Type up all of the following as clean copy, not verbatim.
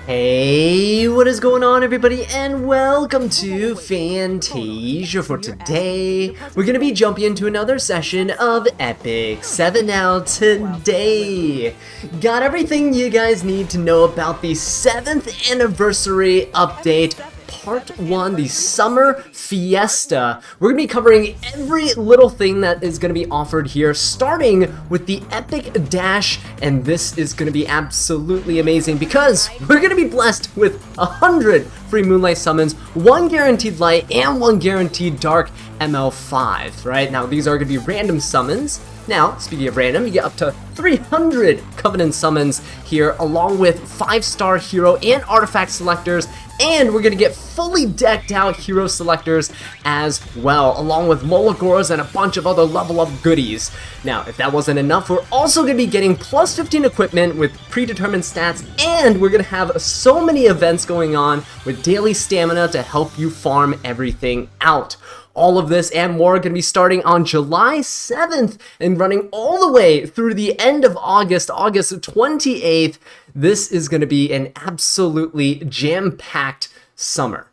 Hey, what is going on, everybody, and welcome to Fantasia. For today, we're going to be jumping into another session of Epic 7 now today. Got everything you guys need to know about the 7th anniversary update, Part 1, the Summer Fiesta. We're going to be covering every little thing that is going to be offered here, starting with the Epic Dash, and this is going to be absolutely amazing because we're going to be blessed with 100 free Moonlight summons, 1 guaranteed light, and 1 guaranteed dark ML5, right? Now, these are going to be random summons. Now, speaking of random, you get up to 300 Covenant summons here, along with 5-star hero and artifact selectors, and we're going to get fully decked out hero selectors as well, along with Mologoras and a bunch of other level up goodies. Now, if that wasn't enough, we're also going to be getting plus 15 equipment with predetermined stats, and we're going to have so many events going on with daily stamina to help you farm everything out. All of this and more are going to be starting on July 7th and running all the way through the end of August 28th. This is going to be an absolutely jam-packed summer.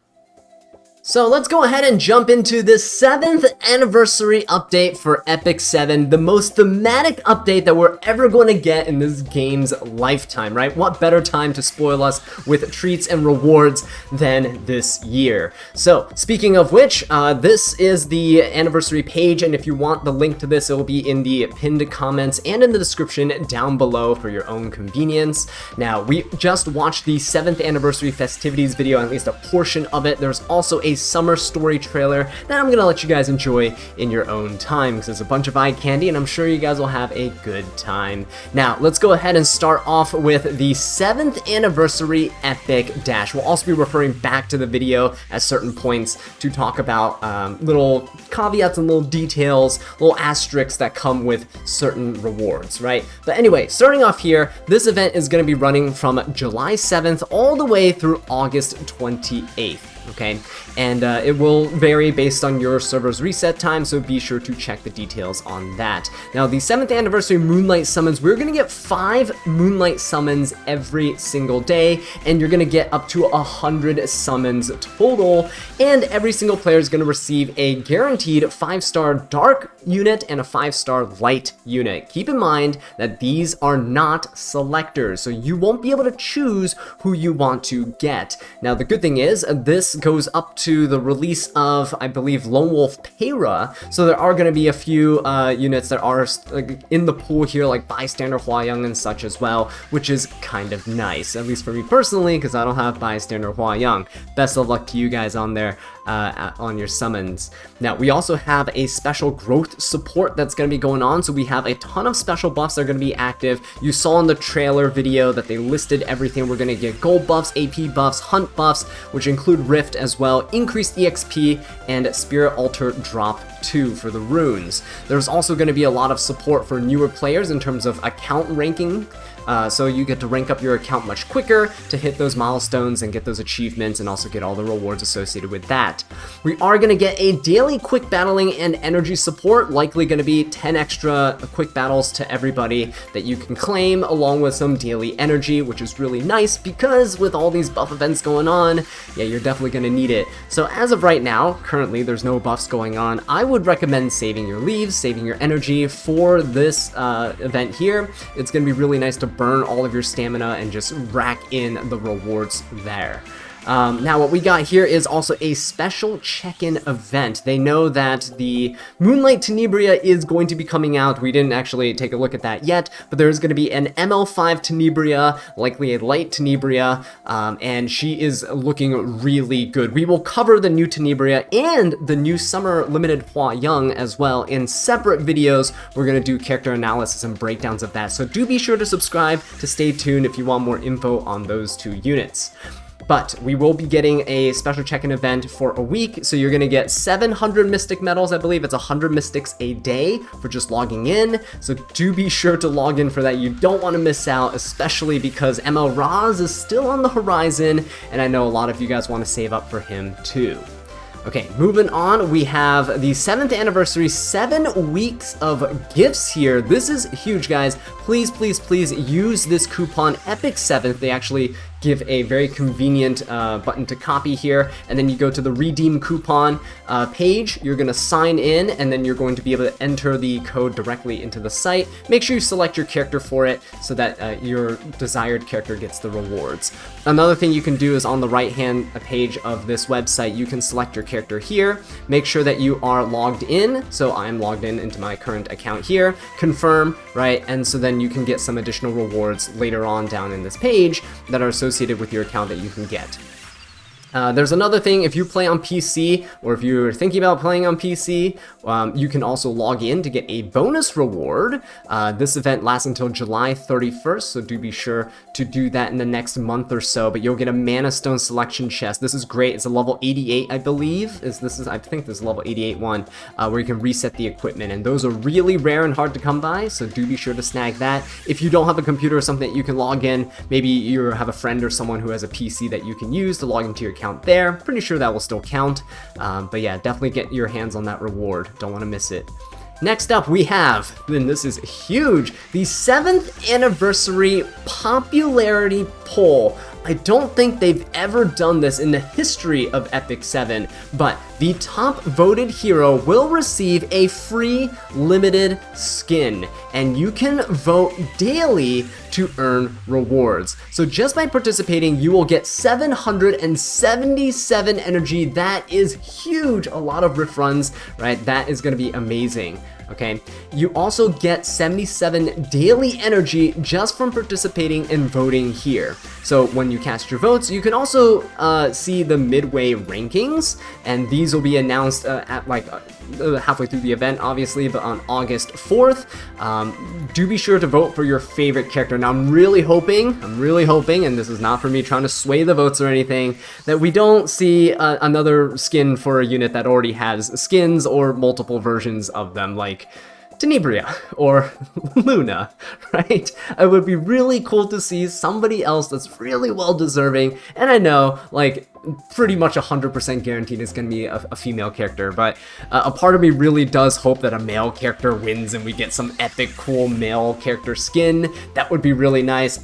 So let's go ahead and jump into this 7th anniversary update for Epic 7, the most thematic update that we're ever going to get in this game's lifetime, right? What better time to spoil us with treats and rewards than this year? So, speaking of which, this is the anniversary page, and if you want the link to this, it will be in the pinned comments and in the description down below for your own convenience. Now, we just watched the 7th anniversary festivities video, at least a portion of it. There's also a summer story trailer that I'm gonna let you guys enjoy in your own time because it's a bunch of eye candy and I'm sure you guys will have a good time. Now let's go ahead and start off with the 7th anniversary Epic Dash. We'll also be referring back to the video at certain points to talk about little caveats and little details, little asterisks that come with certain rewards, right? But anyway, starting off here, this event is going to be running from July 7th all the way through August 28th. Okay, and it will vary based on your server's reset time, so be sure to check the details on that. Now, the 7th anniversary Moonlight summons, we're going to get 5 Moonlight summons every single day, and you're going to get up to 100 summons total, and every single player is going to receive a guaranteed 5-star dark unit and a 5-star light unit. Keep in mind that these are not selectors, so you won't be able to choose who you want to get. Now, the good thing is, this goes up to the release of, I believe, Lone Wolf Payra, so there are going to be a few units that are in the pool here, like Bystander Hua-Young and such as well, which is kind of nice, at least for me personally, because I don't have Bystander Hua-Young. Best of luck to you guys on there. On your summons. Now, we also have a special growth support that's going to be going on, so we have a ton of special buffs that are going to be active. You saw in the trailer video that they listed everything. We're going to get gold buffs, AP buffs, hunt buffs, which include Rift as well, increased EXP, and Spirit Altar drop 2 for the runes. There's also going to be a lot of support for newer players in terms of account ranking. So you get to rank up your account much quicker to hit those milestones and get those achievements and also get all the rewards associated with that. We are going to get a daily quick battling and energy support, likely going to be 10 extra quick battles to everybody that you can claim, along with some daily energy, which is really nice because with all these buff events going on, yeah, you're definitely going to need it. So as of right now, currently there's no buffs going on. I would recommend saving your leaves, saving your energy for this event here. It's going to be really nice to burn all of your stamina and just rack in the rewards there. Now, what we got here is also a special check-in event. They know that the Moonlight Tenebria is going to be coming out. We didn't actually take a look at that yet, but there's going to be an ML5 Tenebria, likely a light Tenebria, and she is looking really good. We will cover the new Tenebria and the new Summer Limited Hua-Young as well in separate videos. We're going to do character analysis and breakdowns of that, so do be sure to subscribe to stay tuned if you want more info on those 2 units. But we will be getting a special check-in event for a week, so you're going to get 700 Mystic Medals. I believe it's 100 Mystics a day for just logging in, so do be sure to log in for that. You don't want to miss out, especially because ML Raz is still on the horizon, and I know a lot of you guys want to save up for him too. Okay, moving on, we have the 7th anniversary, 7 weeks of gifts here. This is huge, guys. Please, please, please use this coupon, Epic 7th. They actually give a very convenient button to copy here, and then you go to the redeem coupon page. You're going to sign in, and then you're going to be able to enter the code directly into the site. Make sure you select your character for it so that your desired character gets the rewards. Another thing you can do is on the right hand page of this website, you can select your character here. Make sure that you are logged in. So I'm logged in into my current account here. Confirm, right? And so then you can get some additional rewards later on down in this page that are associated with your account that you can get. There's another thing, if you play on PC, or if you're thinking about playing on PC, you can also log in to get a bonus reward. This event lasts until July 31st, so do be sure to do that in the next month or so, but you'll get a Mana Stone Selection chest. This is great. It's a level 88, I believe. I think this is level 88 one, where you can reset the equipment, and those are really rare and hard to come by, so do be sure to snag that. If you don't have a computer or something that you can log in, maybe you have a friend or someone who has a PC that you can use to log into your account there. Pretty sure that will still count, but yeah, definitely get your hands on that reward. Don't want to miss it. Next up we have, and this is huge, the 7th anniversary popularity poll. I don't think they've ever done this in the history of Epic 7, but the top voted hero will receive a free limited skin, and you can vote daily to earn rewards. So just by participating, you will get 777 energy. That is huge. A lot of riff runs, right? That is going to be amazing. Okay, you also get 77 daily energy just from participating and voting here. So when you cast your votes, you can also see the midway rankings, and these will be announced at like halfway through the event, obviously, but on August 4th. Do be sure to vote for your favorite character. Now I'm really hoping, and this is not for me trying to sway the votes or anything, that we don't see another skin for a unit that already has skins or multiple versions of them, like Tenebria or Luna, right? It would be really cool to see somebody else that's really well deserving, and I know, like, pretty much 100% guaranteed it's going to be a female character, but a part of me really does hope that a male character wins and we get some epic cool male character skin. That would be really nice.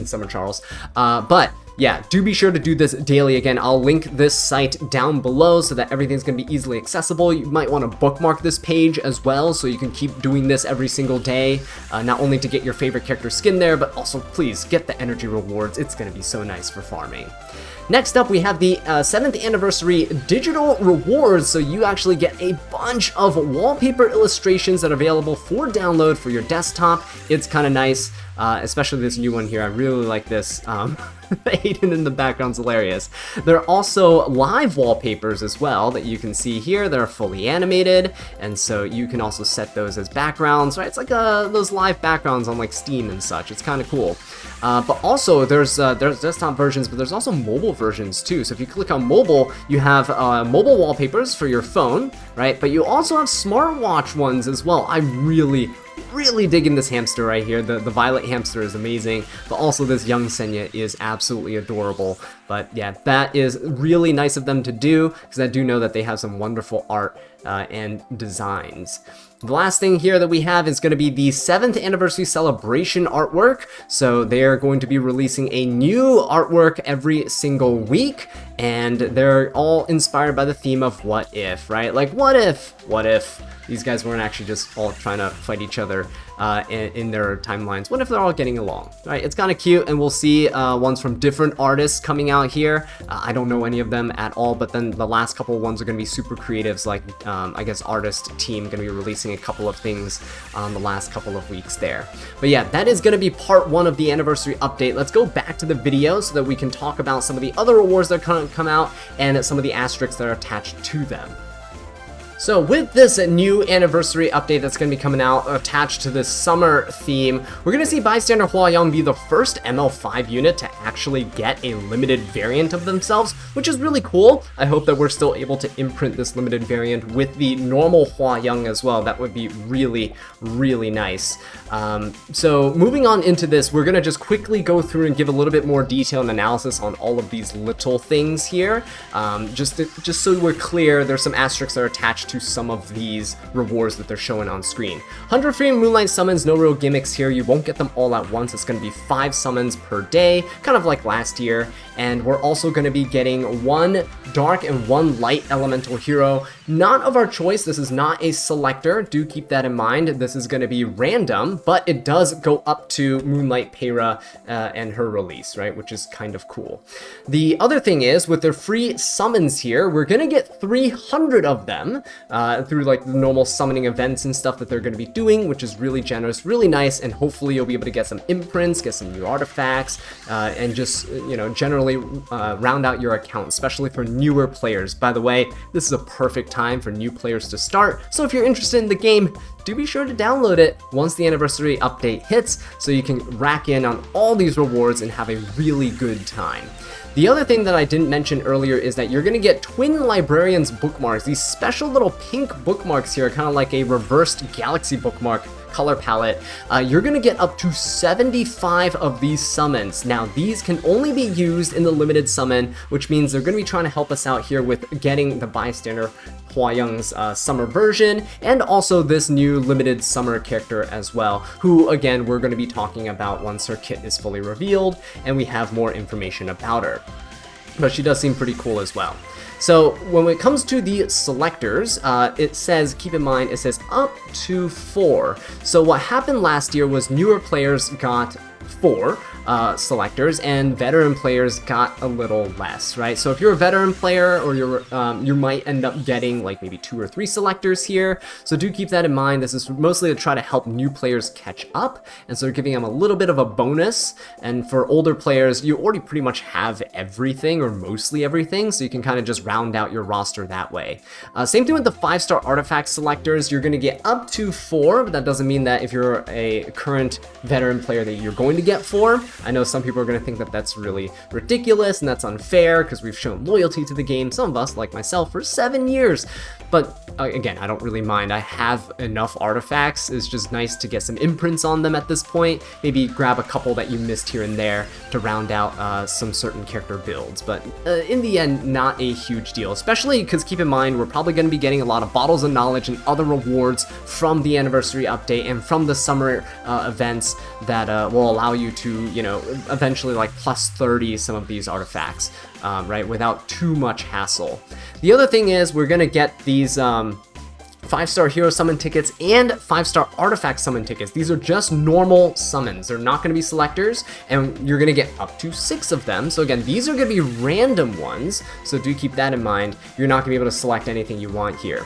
Summer Charles. But yeah, do be sure to do this daily. Again, I'll link this site down below so that everything's going to be easily accessible. You might want to bookmark this page as well so you can keep doing this every single day, not only to get your favorite character skin there, but also please get the energy rewards. It's going to be so nice for farming. Next up, we have the 7th anniversary digital rewards, so you actually get a bunch of wallpaper illustrations that are available for download for your desktop. It's kind of nice, especially this new one here. I really like this. Aiden in the background's hilarious. There are also live wallpapers as well that you can see here. They're fully animated, and so you can also set those as backgrounds, right? It's like those live backgrounds on like Steam and such. It's kind of cool. But also there's desktop versions, but there's also mobile versions too. So if you click on mobile, you have mobile wallpapers for your phone, right? But you also have smartwatch ones as well. I really digging this hamster right here. The violet hamster is amazing, but also this young Senya is absolutely adorable. But yeah, that is really nice of them to do, because I do know that they have some wonderful art and designs. The last thing here that we have is going to be the 7th anniversary celebration artwork. So they're going to be releasing a new artwork every single week, and they're all inspired by the theme of what if, right? Like, what if these guys weren't actually just all trying to fight each other in their timelines? What if they're all getting along, right? It's kind of cute, and we'll see ones from different artists coming out here. I don't know any of them at all, but then the last couple of ones are going to be super creatives, like I guess artist team going to be releasing a couple of things on the last couple of weeks there. But yeah, that is going to be part 1 of the anniversary update. Let's go back to the video so that we can talk about some of the other awards that are come out and some of the asterisks that are attached to them. So with this new anniversary update that's going to be coming out attached to this summer theme, we're going to see Bystander Huayang be the first ML5 unit to actually get a limited variant of themselves, which is really cool. I hope that we're still able to imprint this limited variant with the normal Huayang as well. That would be really nice. So moving on into this, we're going to just quickly go through and give a little bit more detail and analysis on all of these little things here. Just so we're clear, there's some asterisks that are attached attached to some of these rewards that they're showing on screen. 100 free Moonlight summons, no real gimmicks here. You won't get them all at once. It's going to be 5 summons per day, kind of like last year. And we're also going to be getting 1 dark and 1 light elemental hero. Not of our choice. This is not a selector. Do keep that in mind. This is going to be random, but it does go up to Moonlight Peyra and her release, right? Which is kind of cool. The other thing is, with their free summons here, we're going to get 300 of them through like the normal summoning events and stuff that they're going to be doing, which is really generous, really nice, and hopefully you'll be able to get some imprints, get some new artifacts, and just, you know, generally round out your account, especially for newer players. By the way, this is a perfect time for new players to start, so if you're interested in the game, do be sure to download it once the anniversary update hits so you can rack in on all these rewards and have a really good time. The other thing that I didn't mention earlier is that you're going to get Twin Librarians bookmarks. These special little pink bookmarks here are kind of like a reversed Galaxy bookmark color palette. You're going to get up to 75 of these summons. Now, these can only be used in the limited summon, which means they're going to be trying to help us out here with getting the bystander Hua-Young's summer version, and also this new limited summer character as well, who again we're going to be talking about once her kit is fully revealed and we have more information about her. But she does seem pretty cool as well. So when it comes to the selectors, it says, keep in mind, it says up to 4. So what happened last year was newer players got 4 selectors, and veteran players got a little less, right? So if you're a veteran player, or you might end up getting like maybe 2 or 3 selectors here. So do keep that in mind. This is mostly to try to help new players catch up, and so giving them a little bit of a bonus. And for older players, you already pretty much have everything, or mostly everything, so you can kind of just round out your roster that way. Same thing with the 5-star artifact selectors. You're going to get up to 4, but that doesn't mean that if you're a current veteran player that you're going to get 4. I know some people are going to think that that's really ridiculous and that's unfair because we've shown loyalty to the game, some of us, like myself, for 7 years. But again, I don't really mind. I have enough artifacts. It's just nice to get some imprints on them at this point. Maybe grab a couple that you missed here and there to round out some certain character builds. But in the end, not a huge deal, especially because keep in mind, we're probably going to be getting a lot of bottles of knowledge and other rewards from the anniversary update and from the summer events that will allow you to, you know, eventually like plus 30 some of these artifacts, right, without too much hassle. The other thing is we're going to get these 5-star hero summon tickets and 5-star artifact summon tickets. These are just normal summons. They're not going to be selectors, and you're going to get up to 6 of them. So again, these are going to be random ones, so do keep that in mind. You're not going to be able to select anything you want here.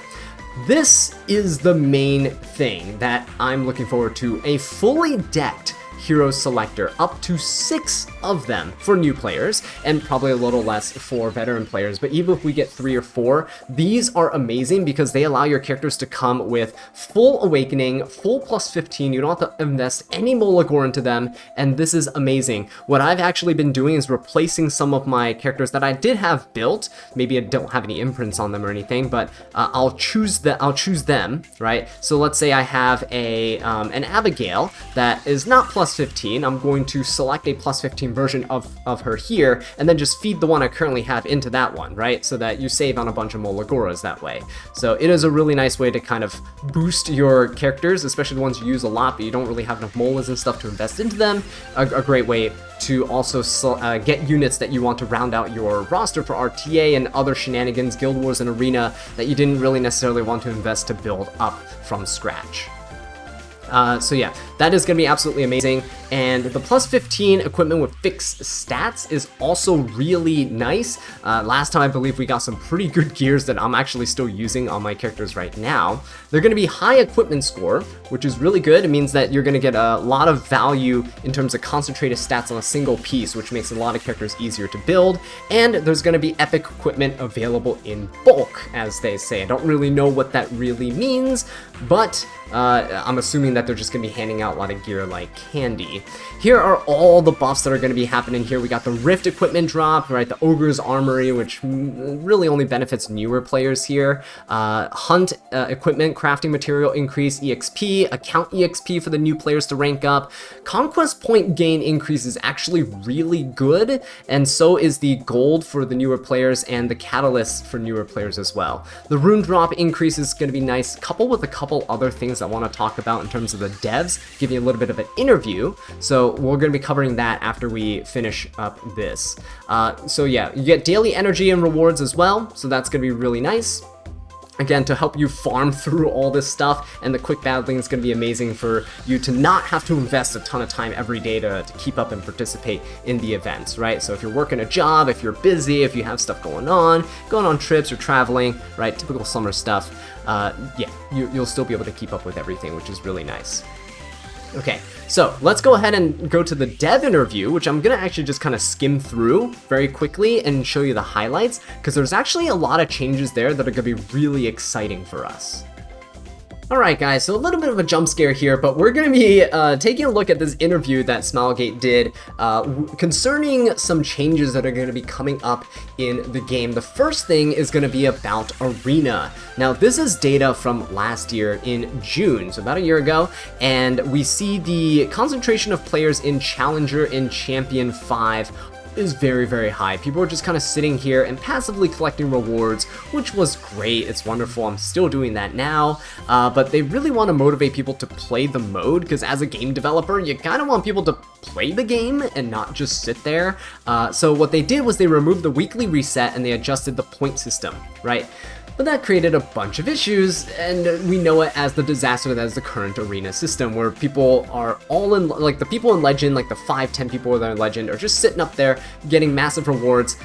This is the main thing that I'm looking forward to, a fully decked hero selector, up to 6 of them for new players, and probably a little less for veteran players. But even if we get 3 or 4, these are amazing because they allow your characters to come with full awakening, full plus 15. You don't have to invest any Molagor into them, and this is amazing. What I've actually been doing is replacing some of my characters that I did have built. Maybe I don't have any imprints on them or anything, but I'll choose them, right? So let's say I have an Abigail that is not plus 15. I'm going to select a plus 15 version of her here, and then just feed the one I currently have into that one, right? So that you save on a bunch of Molagoras that way. So it is a really nice way to kind of boost your characters, especially the ones you use a lot, but you don't really have enough Molas and stuff to invest into them. A great way to also get units that you want to round out your roster for RTA and other shenanigans, Guild Wars and Arena, that you didn't really necessarily want to invest to build up from scratch. So yeah, that is going to be absolutely amazing, and the plus 15 equipment with fixed stats is also really nice. Last time I believe we got some pretty good gears that I'm actually still using on my characters right now. They're going to be high equipment score, which is really good. It means that you're going to get a lot of value in terms of concentrated stats on a single piece, which makes a lot of characters easier to build, and there's going to be epic equipment available in bulk, as they say. I don't really know what that really means, but I'm assuming that they're just going to be handing out a lot of gear like candy. Here are all the buffs that are going to be happening here. We got the Rift equipment drop, right? The Ogre's Armory, which really only benefits newer players here. Hunt equipment, crafting material increase, EXP, account EXP for the new players to rank up. Conquest point gain increase is actually really good, and so is the gold for the newer players and the catalyst for newer players as well. The rune drop increase is going to be nice, coupled with a couple other things I want to talk about in terms of the devs, give you a little bit of an interview. So we're going to be covering that after we finish up this. So yeah, you get daily energy and rewards as well, so that's going to be really nice. Again, to help you farm through all this stuff, and the quick battling is going to be amazing for you to not have to invest a ton of time every day to keep up and participate in the events, right? So if you're working a job, if you're busy, if you have stuff going on trips or traveling, right? Typical summer stuff, yeah, you'll still be able to keep up with everything, which is really nice. Okay, so let's go ahead and go to the dev interview, which I'm going to actually just kind of skim through very quickly and show you the highlights, because there's actually a lot of changes there that are going to be really exciting for us. Alright guys, so a little bit of a jump scare here, but we're going to be taking a look at this interview that Smilegate did concerning some changes that are going to be coming up in the game. The first thing is going to be about Arena. Now this is data from last year in June, so about a year ago, and we see the concentration of players in Challenger and Champion 5 is very, very high. People are just kind of sitting here and passively collecting rewards, which was great. It's wonderful. I'm still doing that now, but they really want to motivate people to play the mode, because as a game developer, you kind of want people to play the game and not just sit there. So what they did was they removed the weekly reset and they adjusted the point system, right? But that created a bunch of issues, and we know it as the disaster that is the current Arena system, where people are all in, like the people in Legend, like the 5-10 people that are in Legend, are just sitting up there getting massive rewards,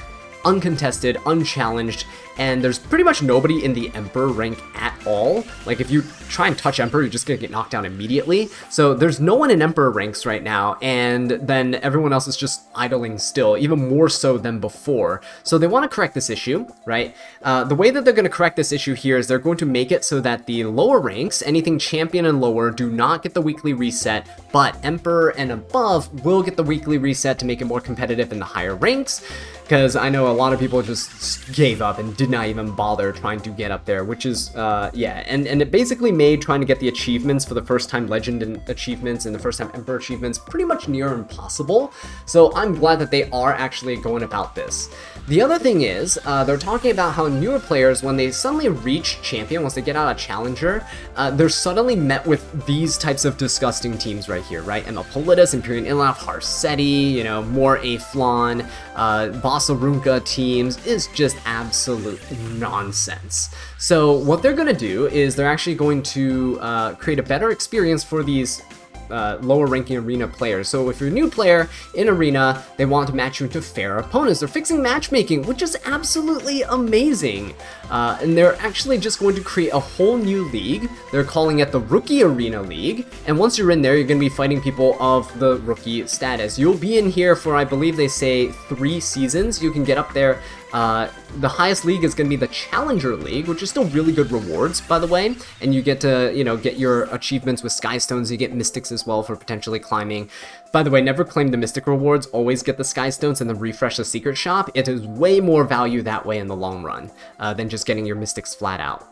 uncontested, unchallenged, and there's pretty much nobody in the Emperor rank at all. Like if you try and touch Emperor, you're just gonna get knocked down immediately. So there's no one in Emperor ranks right now, and then everyone else is just idling still, even more so than before. So they want to correct this issue, right? The way that they're going to correct this issue here is they're going to make it so that the lower ranks, anything Champion and lower, do not get the weekly reset, but Emperor and above will get the weekly reset to make it more competitive in the higher ranks. Because I know a lot of people just gave up and did not even bother trying to get up there, which is, yeah, and it basically made trying to get the achievements for the first time Legend and achievements and the first time Emperor achievements pretty much near impossible. So I'm glad that they are actually going about this. The other thing is, they're talking about how newer players, when they suddenly reach Champion, once they get out of Challenger, they're suddenly met with these types of disgusting teams right here, right? ML Politis, Imperial Inlav, Harseti, you know, more Aflon, Bossarunka teams is just absolute nonsense. So what they're going to do is they're actually going to create a better experience for these lower ranking Arena players. So if you're a new player in Arena, they want to match you into fair opponents. They're fixing matchmaking, which is absolutely amazing. And they're actually just going to create a whole new league. They're calling it the Rookie Arena League. And once you're in there, you're going to be fighting people of the rookie status. You'll be in here for, I believe they say, 3 seasons. You can get up there. The highest league is going to be the Challenger League, which is still really good rewards, by the way, and you get to, you know, get your achievements with Skystones. You get Mystics as well for potentially climbing. By the way, never claim the Mystic rewards, always get the Skystones and then refresh the Secret Shop. It is way more value that way in the long run than just getting your Mystics flat out.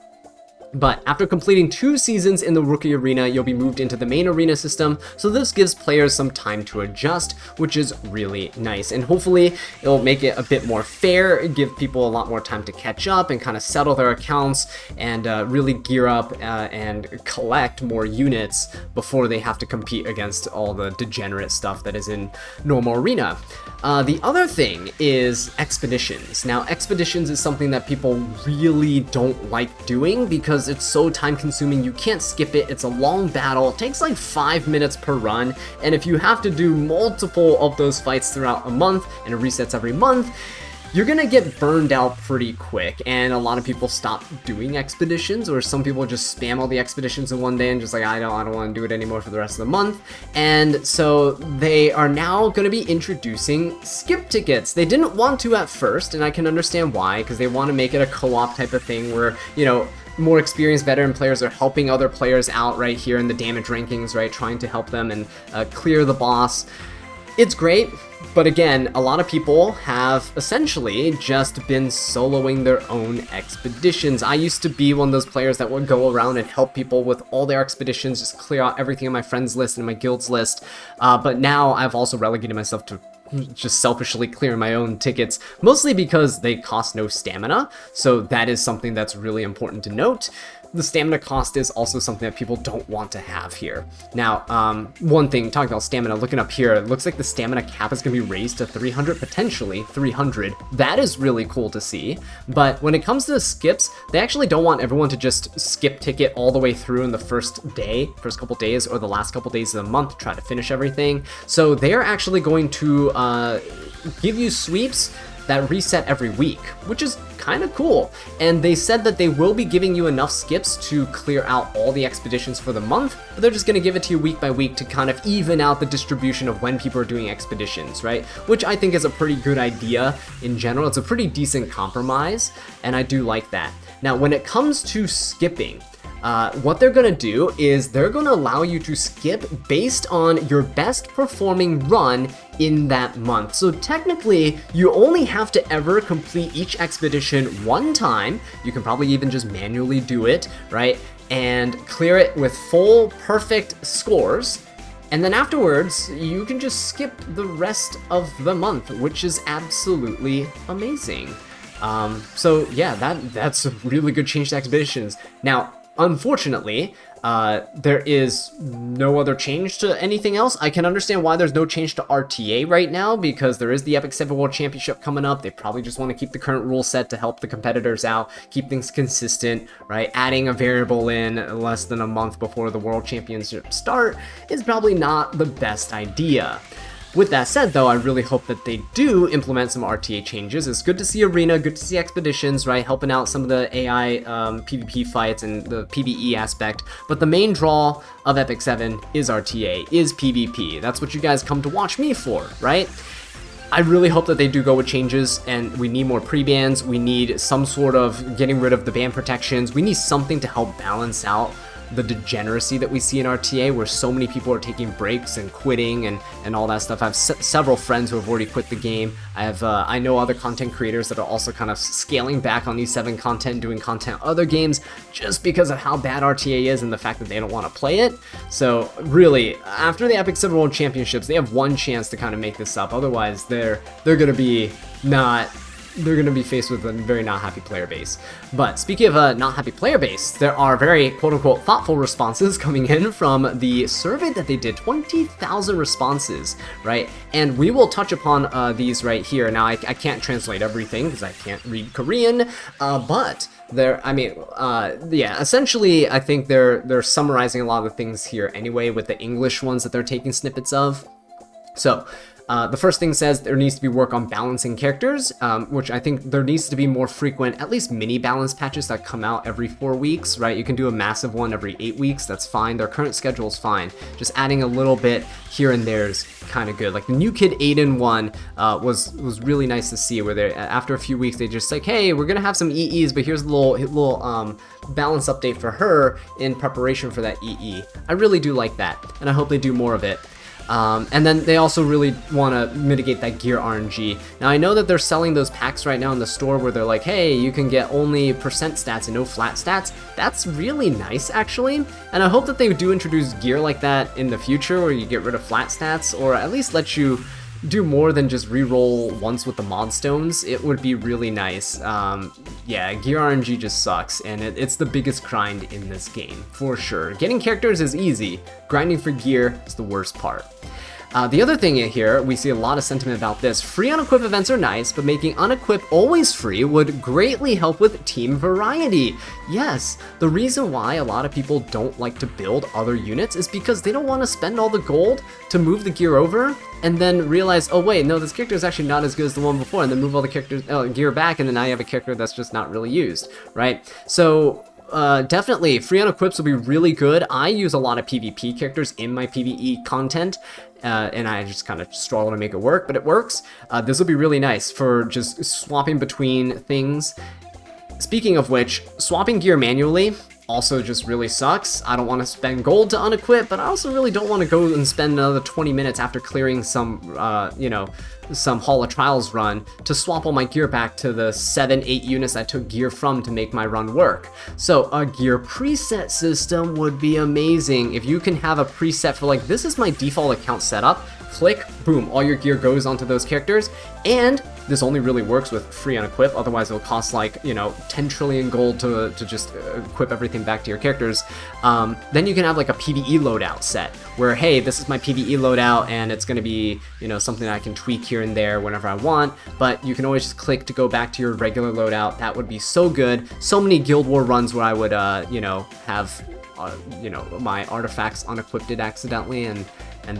But after completing 2 seasons in the Rookie Arena, you'll be moved into the main arena system, so this gives players some time to adjust, which is really nice. And hopefully, it'll make it a bit more fair, give people a lot more time to catch up and kind of settle their accounts and really gear up and collect more units before they have to compete against all the degenerate stuff that is in normal Arena. The other thing is expeditions. Now, expeditions is something that people really don't like doing because it's so time consuming. You can't skip it. It's a long battle. It takes like 5 minutes per run. And if you have to do multiple of those fights throughout a month and it resets every month, you're gonna get burned out pretty quick, and a lot of people stop doing expeditions, or some people just spam all the expeditions in one day and just like, I don't want to do it anymore for the rest of the month. And so they are now going to be introducing skip tickets. They didn't want to at first, and I can understand why, because they want to make it a co-op type of thing where, you know, more experienced veteran players are helping other players out right here in the damage rankings, right, trying to help them and clear the boss. It's great, but again, a lot of people have essentially just been soloing their own expeditions. I used to be one of those players that would go around and help people with all their expeditions, just clear out everything on my friends list and my guilds list, but now I've also relegated myself to just selfishly clearing my own tickets, mostly because they cost no stamina, so that is something that's really important to note. The stamina cost is also something that people don't want to have here. Now, one thing, talking about stamina, looking up here, it looks like the stamina cap is going to be raised to 300, potentially 300. That is really cool to see, but when it comes to the skips, they actually don't want everyone to just skip ticket all the way through in the first couple days, or the last couple days of the month, try to finish everything. So they are actually going to give you sweeps that reset every week, which is kind of cool. And they said that they will be giving you enough skips to clear out all the expeditions for the month, but they're just going to give it to you week by week to kind of even out the distribution of when people are doing expeditions, right? Which I think is a pretty good idea in general. It's a pretty decent compromise, and I do like that. Now, when it comes to skipping, what they're going to do is they're going to allow you to skip based on your best performing run in that month. So technically, you only have to ever complete each expedition one time. You can probably even just manually do it, right? And clear it with full perfect scores. And then afterwards, you can just skip the rest of the month, which is absolutely amazing. So yeah, that's a really good change to expeditions. Now, unfortunately, there is no other change to anything else. I can understand why there's no change to RTA right now, because there is the Epic 7 World Championship coming up. They probably just want to keep the current rule set to help the competitors out, keep things consistent, right? Adding a variable in less than a month before the World Championship start is probably not the best idea. With that said, though, I really hope that they do implement some RTA changes. It's good to see Arena, good to see Expeditions, right, helping out some of the AI PvP fights and the PvE aspect, but the main draw of Epic 7 is RTA, is PvP. That's what you guys come to watch me for, right? I really hope that they do go with changes, and we need more pre-bans, we need some sort of getting rid of the ban protections, we need something to help balance out the degeneracy that we see in RTA, where so many people are taking breaks and quitting and all that stuff. I have several friends who have already quit the game. I know other content creators that are also kind of scaling back on these 7 content, doing content other games, just because of how bad RTA is and the fact that they don't want to play it. So really, after the Epic 7 World Championships, they have one chance to kind of make this up. Otherwise, they're gonna be faced with a very not happy player base. But speaking of a not happy player base, there are very quote-unquote thoughtful responses coming in from the survey that they did, 20,000 responses, right? And we will touch upon these right here. Now, I can't translate everything because I can't read Korean, but yeah, essentially, I think they're summarizing a lot of the things here anyway with the English ones that they're taking snippets of. So, the first thing says there needs to be work on balancing characters, which I think there needs to be more frequent, at least mini balance patches that come out every 4 weeks, right? You can do a massive one every 8 weeks, that's fine. Their current schedule is fine. Just adding a little bit here and there is kind of good. Like the New Kid Aiden one was really nice to see, where they after a few weeks they just like, hey, we're gonna have some EEs, but here's a little balance update for her in preparation for that EE. I really do like that, and I hope they do more of it. And then they also really want to mitigate that gear RNG. Now, I know that they're selling those packs right now in the store where they're like, hey, you can get only percent stats and no flat stats. That's really nice, actually. And I hope that they do introduce gear like that in the future, where you get rid of flat stats, or at least let you do more than just reroll once with the mod stones. It would be really nice. Yeah, gear RNG just sucks, and it's the biggest grind in this game, for sure. Getting characters is easy, grinding for gear is the worst part. The other thing here, we see a lot of sentiment about this. Free unequip events are nice, but making unequip always free would greatly help with team variety. Yes, the reason why a lot of people don't like to build other units is because they don't want to spend all the gold to move the gear over, and then realize, oh wait, no, this character is actually not as good as the one before, and then move all the characters gear back, and then now you have a character that's just not really used, right? So definitely, free unequips will be really good. I use a lot of PvP characters in my PvE content, and I just kind of struggle to make it work, but it works. This will be really nice for just swapping between things. speaking of which, swapping gear manually also just really sucks. I don't want to spend gold to unequip, but I also really don't want to go and spend another 20 minutes after clearing some, some Hall of Trials run to swap all my gear back to the 7-8 units I took gear from to make my run work. So a gear preset system would be amazing. If you can have a preset for like, this is my default account setup, click, boom, all your gear goes onto those characters, and this only really works with free unequip, otherwise it'll cost like, 10 trillion gold to just equip everything back to your characters. Then you can have like a PvE loadout set, where hey, this is my PvE loadout, and it's gonna be, something I can tweak here and there whenever I want, but you can always just click to go back to your regular loadout. That would be so good. So many Guild War runs where I would, have, my artifacts unequipped accidentally, and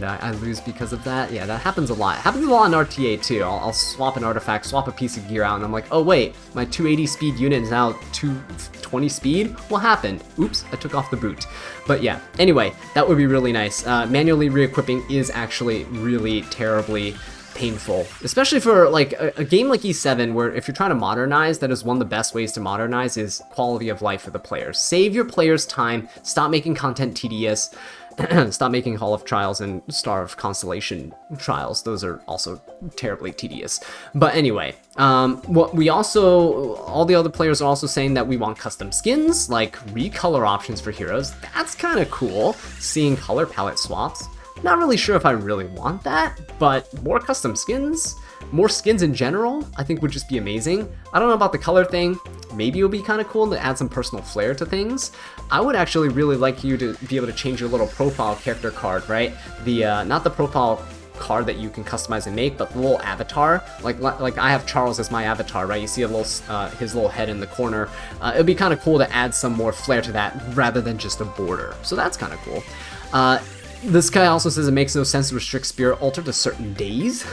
I lose because of that. Yeah, that happens a lot. It happens a lot in RTA too. I'll swap an artifact, swap a piece of gear out, and I'm like, oh wait, my 280 speed unit is now 220 speed? What happened? Oops, I took off the boot. But yeah, anyway, that would be really nice. Manually re-equipping is actually really terribly painful, especially for like a game like E7, where if you're trying to modernize, that is one of the best ways to modernize is quality of life for the players. Save your players time, stop making content tedious, stop making Hall of Trials and Star of Constellation trials. Those are also terribly tedious. But anyway, what we also, all the other players are also saying that we want custom skins, like recolor options for heroes. That's kind of cool, seeing color palette swaps. Not really sure if I really want that, but more custom skins, more skins in general, I think would just be amazing. I don't know about the color thing. Maybe it would be kind of cool to add some personal flair to things. I would actually really like you to be able to change your little profile character card, right? The not the profile card that you can customize and make, but the little avatar. Like I have Charles as my avatar, right? You see a little his little head in the corner. It'd be kind of cool to add some more flair to that rather than just a border. So that's kind of cool. This guy also says it makes no sense to restrict Spirit Altar to certain days.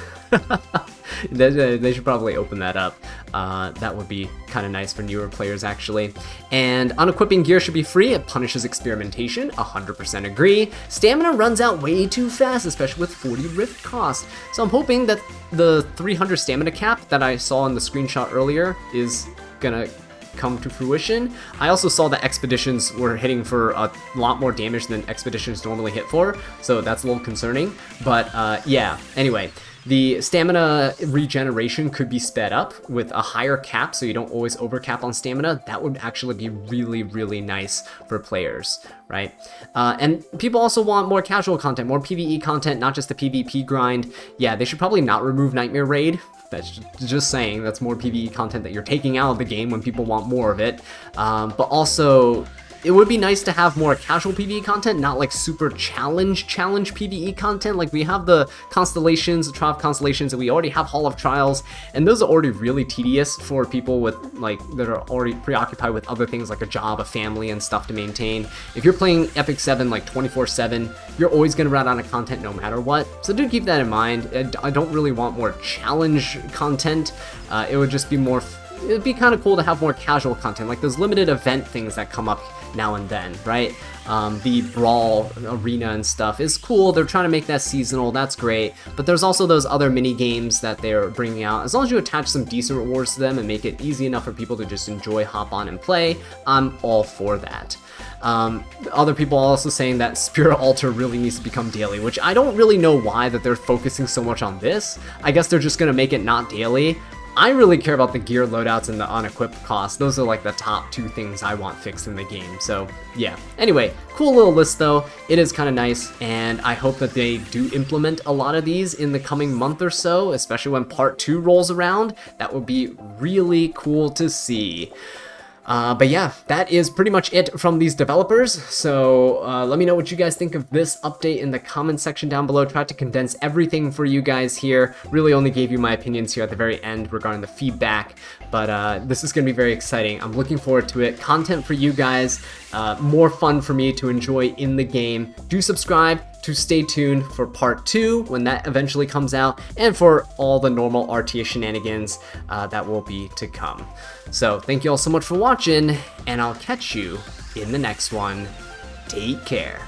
They should probably open that up. That would be kind of nice for newer players, actually. And unequipping gear should be free. It punishes experimentation. 100% agree. Stamina runs out way too fast, especially with 40 rift cost. So I'm hoping that the 300 stamina cap that I saw in the screenshot earlier is gonna come to fruition. I also saw that expeditions were hitting for a lot more damage than expeditions normally hit for, so that's a little concerning. But yeah, anyway, the stamina regeneration could be sped up with a higher cap, so you don't always overcap on stamina. That would actually be really, really nice for players, right? And people also want more casual content, more PvE content, not just the PvP grind. Yeah, they should probably not remove Nightmare Raid. That's just saying, that's more PvE content that you're taking out of the game when people want more of it. But also, it would be nice to have more casual PvE content, not like super challenge PvE content. Like we have the Constellations, the Trial of Constellations, and we already have Hall of Trials, and those are already really tedious for people with like that are already preoccupied with other things like a job, a family, and stuff to maintain. If you're playing Epic 7 like 24/7, you're always gonna run out of content no matter what. So do keep that in mind. I don't really want more challenge content. It would just be more. It'd be kind of cool to have more casual content, like those limited event things that come up now and then, right? The Brawl arena and stuff is cool. They're trying to make that seasonal. That's great. But there's also those other mini games that they're bringing out. As long as you attach some decent rewards to them and make it easy enough for people to just enjoy, hop on and play, I'm all for that. Other people are also saying that Spirit Altar really needs to become daily, which I don't really know why that they're focusing so much on this. I guess they're just going to make it not daily. I really care about the gear loadouts and the unequipped costs. Those are like the top two things I want fixed in the game. So yeah, anyway, cool little list though. It is kind of nice, and I hope that they do implement a lot of these in the coming month or so, especially when part 2 rolls around. That would be really cool to see. But yeah, that is pretty much it from these developers. So let me know what you guys think of this update in the comment section down below. Tried to condense everything for you guys here. Really only gave you my opinions here at the very end regarding the feedback. But this is going to be very exciting. I'm looking forward to it. Content for you guys. More fun for me to enjoy in the game. Do subscribe to stay tuned for part 2 when that eventually comes out, and for all the normal RTA shenanigans that will be to come. So thank you all so much for watching, and I'll catch you in the next one. Take care.